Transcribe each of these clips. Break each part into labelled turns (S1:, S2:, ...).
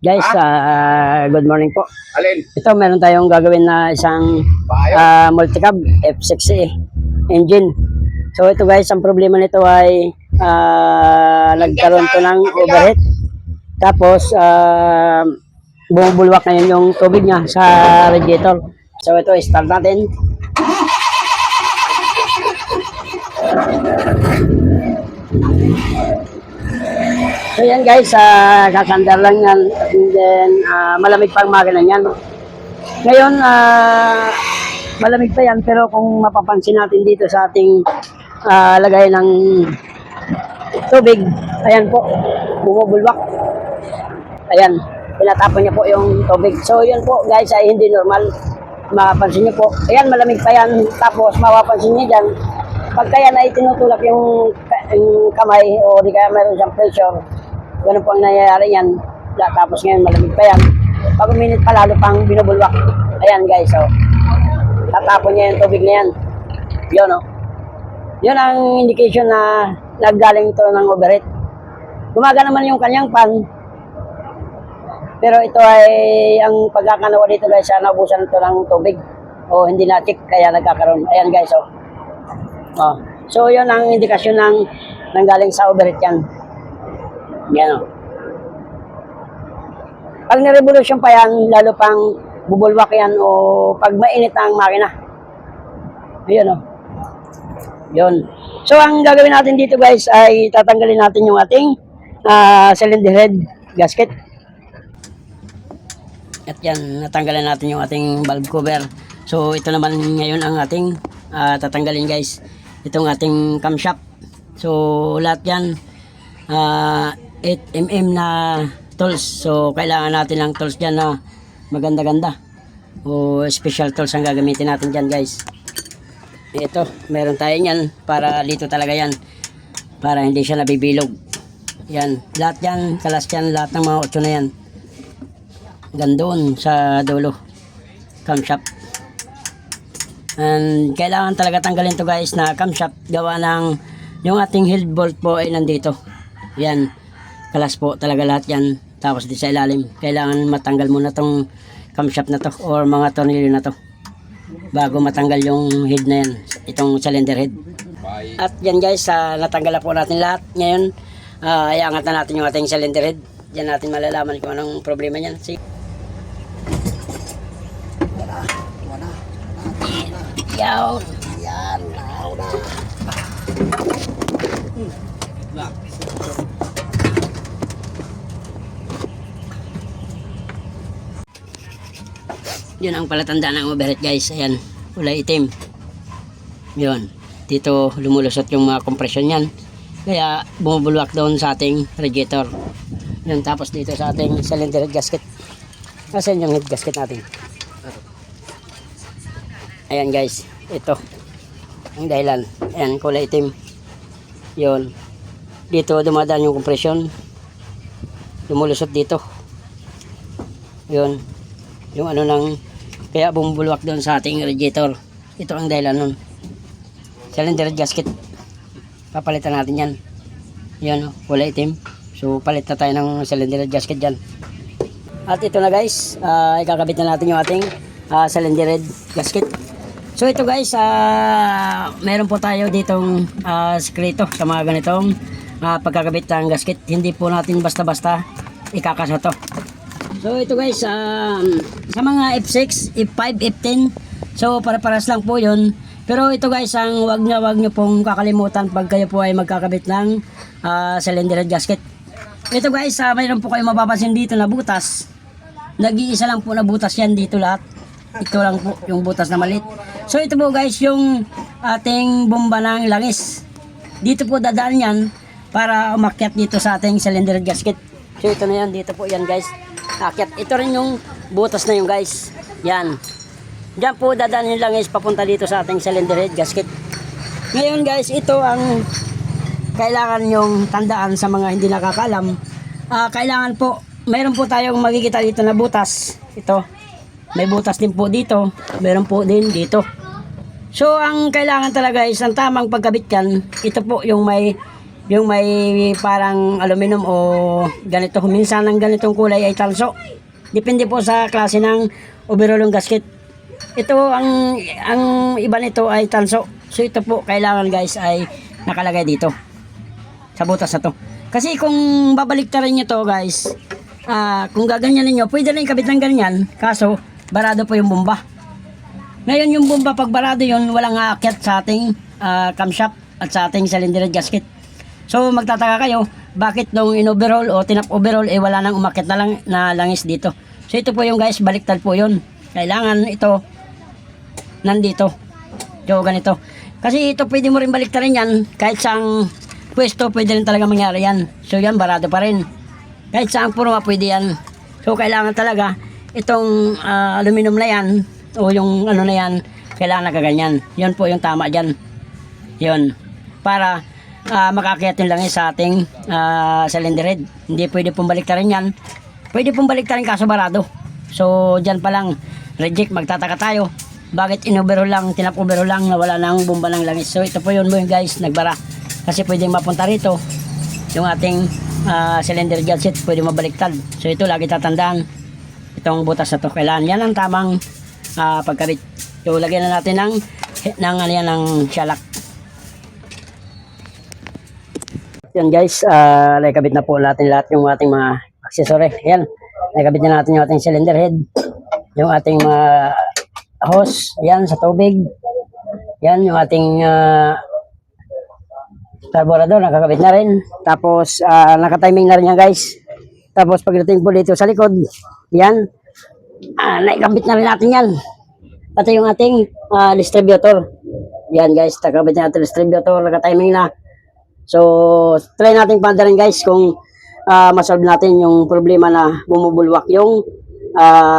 S1: Guys, good morning po.
S2: Alin?
S1: Ito, meron tayong gagawin na isang multicab F6 engine. So ito guys, ang problema nito ay nagkaroon to ng overheat. Tapos, bumubulwak ngayon yung tubig niya sa radiator. So ito, start natin. So yan guys, kakandar lang yan. And then, malamig pang makina yan. Ngayon, malamig pa yan. Pero kung mapapansin natin dito sa ating lagay ng tubig, ayan po, bumubulwak. Ayan, pinatapon niya po yung tubig. So yun po guys, ay hindi normal. Mapapansin niyo po. Ayan, malamig pa yan. Tapos mapapansin niyo dyan, pagka yan ay tinutulak yung kamay o di kaya meron siyang pressure, ganun po ang nangyayari yan. Tapos ngayon malamig pa yan. Pag minute pa lalo pang binubulwak. Ayan guys, so tatapon niya yung tubig na yan. Yun o. Yun ang indication na naggaling ito ng overheat. Gumaga naman yung kanyang pan. Pero ito ay ang pagkakanawa dito guys, naubusan ito ng tubig. O hindi na-check kaya nagkakaroon. Ayan guys, so. Oh. So yun ang indikasyon ng nanggaling sa overheat yan. Yan o. Pag nirevolusyon pa yan, lalo pang bubulwak yan o pag mainit ang makina. Ayun o. Yun. So ang gagawin natin dito guys ay tatanggalin natin yung ating cylinder head gasket. At yan, natanggalan natin yung ating valve cover. So ito naman ngayon ang ating tatanggalin guys. Itong ating camshaft. So lahat yan 8mm na tools. So kailangan natin ng tools dyan na maganda-ganda. O special tools ang gagamitin natin dyan guys. Ito, meron tayo yan para dito talaga yan. Para hindi siya nabibilog. Yan, lahat yan, kalas yan, lahat ng mga 8 na yan. Gandoon sa dulo. Camshaft. And kailangan talaga tanggalin to guys na camshaft gawa ng yung ating head bolt po ay nandito. Yan. Kalas po talaga lahat yan. Tapos di sa ilalim. Kailangan matanggal muna tong camshaft na to or mga tornilyo na to bago matanggal yung head na yan. Itong cylinder head. At yan guys, natanggal na po natin lahat. Ngayon, iangat na natin yung ating cylinder head. Diyan natin malalaman kung anong problema niyan. Yaw. Yan. Yun ang palatandaan ng overheat guys. Ayan, kulay itim. Yun. Dito lumulusot yung mga compression yan. Kaya bumubulwak doon sa ating radiator. Yun, tapos dito sa ating cylinder head gasket. Nasaan yung head gasket natin? Ayan guys, ito ang dahilan. Ayan, kulay itim. Yun, dito dumadaan yung compression, lumulusot dito. Yun, yung ano nang kaya bumubulwak doon sa ating radiator. Ito ang dahilan nun. Cylinder gasket, papalitan natin yan. Yan, kulay itim. So palit na tayo ng cylinder gasket dyan. At ito na guys, ikakabit na natin yung ating cylinder gasket. So ito guys, meron po tayo ditong sekreto sa mga ganitong pagkakabit ng gasket. Hindi po natin basta-basta ikakasa to. So ito guys, sa mga F6, F5, F10, so para-paras lang po yun. Pero ito guys, ang wag nyo pong kakalimutan pag kayo po ay magkakabit ng cylinder gasket. Ito guys, mayroon po kayo mapapansin dito na butas. Nag-iisa lang po na butas yan dito lahat. Ito lang po yung butas na maliit. So ito po guys yung ating bomba ng langis. Dito po dadaan yan para umakyat dito sa ating cylinder gasket. So ito na yan, dito po yan guys. Akyat. Ito rin yung butas na yung guys. Yan. Diyan po dadaan yung langis papunta dito sa ating cylinder head gasket. Ngayon guys, ito ang kailangan yung tandaan sa mga hindi nakakalam. Kailangan po, mayroon po tayong makikita dito na butas. Ito. May butas din po dito. Meron po din dito. So, ang kailangan talaga is ang tamang pagkabit yan. Ito po yung may yung may parang aluminum o ganito. Minsan ang ganitong kulay ay talso. Depende po sa klase ng overall ng gasket. Ito ang iba nito ay talso. So ito po kailangan guys ay nakalagay dito sa butas na to. Kasi kung babaliktarin nyo to guys, kung gaganyan niyo, pwede rin kabit ng ganyan. Kaso barado po yung bomba. Ngayon yung bomba pag barado yun, walang aakyat sa ating camshaft at sa ating cylinder head gasket. So magtataka kayo, bakit nung in-overhaul o tinap overhaul wala nang umakyat na lang na langis dito. So ito po yung guys, baliktad po yun. Kailangan ito nandito. So ganito. Kasi ito pwede mo rin baliktarin yan. Kahit saang pwesto pwede rin talaga mangyari yan. So yan, barado pa rin. Kahit saang purma pwede yan. So kailangan talaga itong aluminum na yan o yung ano na yan, kailangan nakaganyan. Yun po yung tama dyan. Yun. Para makakyat yung langis sa ating cylinder head. Hindi pwede pong baliktarin yan. Pwede pong baliktarin kaso barado. So dyan pa lang reject, magtataka tayo. Bakit in-overhaul lang, tinap-overhaul lang na wala nang bomba ng langis. So ito po yun mo guys, nagbara. Kasi pwedeng mapunta rito yung ating cylinder gasket, pwede mabaliktad. So ito lagi tatandaan. Itong butas na to, kailangan yan ang tamang pagkabit. So lagyan na natin ng shalak. Yan guys, nakikabit na po natin lahat yung ating mga accessory. Yan, nakikabit na natin yung ating cylinder head, yung ating mga hose, yan sa tubig. Yan yung ating carburetor, nakakabit na rin. Tapos nakatiming na rin yan guys. Tapos pagdating po dito sa likod, yan, nakikabit na rin natin yan. Pati yung ating distributor. Yan guys, nakakabit na natin distributor, nakatiming na. So, try natin panda rin guys kung masolve natin yung problema na bumubulwak yung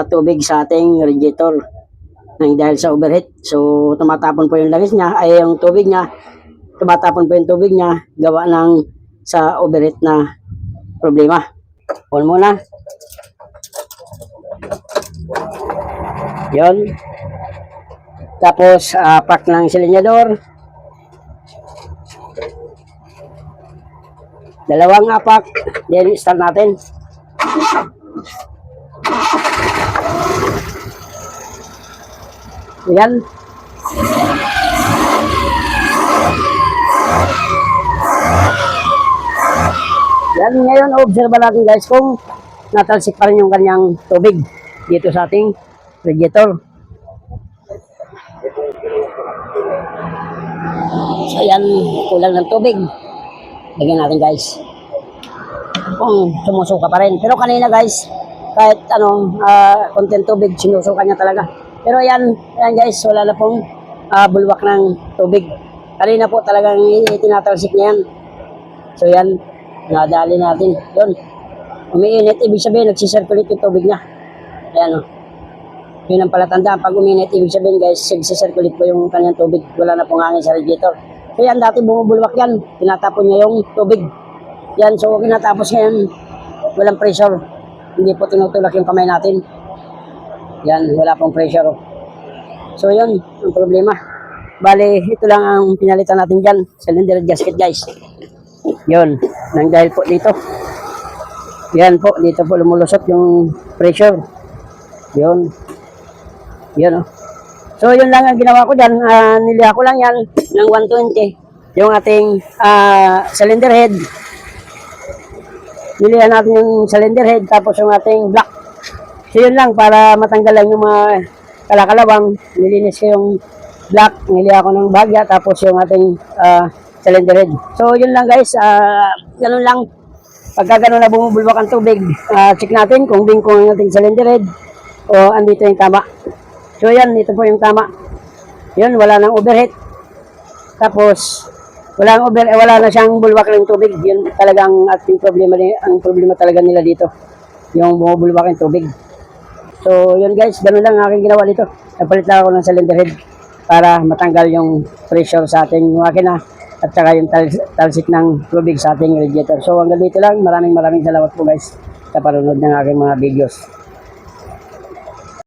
S1: tubig sa ating radiator nang dahil sa overheat. So, tumatapon po yung langis niya, ay yung tubig niya, tumatapon po yung tubig niya gawa ng sa overheat na problema. On muna. Yun. Tapos, pack ng silinyador. Dalawang apak, then start natin. Yan. Yan, ngayon observe natin guys kung natalsik pa rin yung kanyang tubig dito sa ating radiator. So yan, kulang ng tubig. Lagyan natin guys. Kung sumusuka pa rin. Pero kanina guys, kahit konting tubig, sinusuka niya talaga. Pero yan guys, wala na pong bulwak ng tubig. Kanina po talagang tinatalsik niya yan. So yan, nadali natin. Yun. Umiinit, ibig sabihin, nagsisirculate yung tubig niya. Ayan o. Yun ang palatandaan. Pag umiinit, ibig sabihin guys, nagsisirculate po yung kanyang tubig. Wala na pong hangin sa radiator. So yan, dati bumubulwak yan. Tinatapon niya yung tubig. Yan, so kinatapos ngayon, walang pressure. Hindi po tinutulak yung kamay natin. Yan, wala pong pressure. So yun, ang problema. Bale, ito lang ang pinalitan natin dyan. Cylinder gasket guys. Yun, nang dahil po dito. Yan po, dito po lumulusot yung pressure. Yun. Yun o. So yun lang ang ginawa ko dyan, niliha ko lang yan ng 120, yung ating cylinder head. Niliha natin yung cylinder head, tapos yung ating block. So yun lang, para matanggal lang yung mga kalakalawang, nilinis ko yung block, niliha ko ng bahagya, tapos yung ating cylinder head. So yun lang guys, ganun lang. Pagka ganun na bumubulwak ang tubig, check natin kung bingkong yung ating cylinder head o andito yung tama. So yan, ito po yung tama. Yun, wala nang overheat. Tapos, wala na siyang bulwak ng tubig. Yun talagang ating problema, ang problema talaga nila dito. Yung bumubulwak ng tubig. So yun guys, ganun lang ang aking ginawa dito. Napalit lang ako ng cylinder head para matanggal yung pressure sa ating makina at saka yung talsik ng tubig sa ating radiator. So hanggang dito lang, maraming salamat po guys sa panonood ng aking mga videos.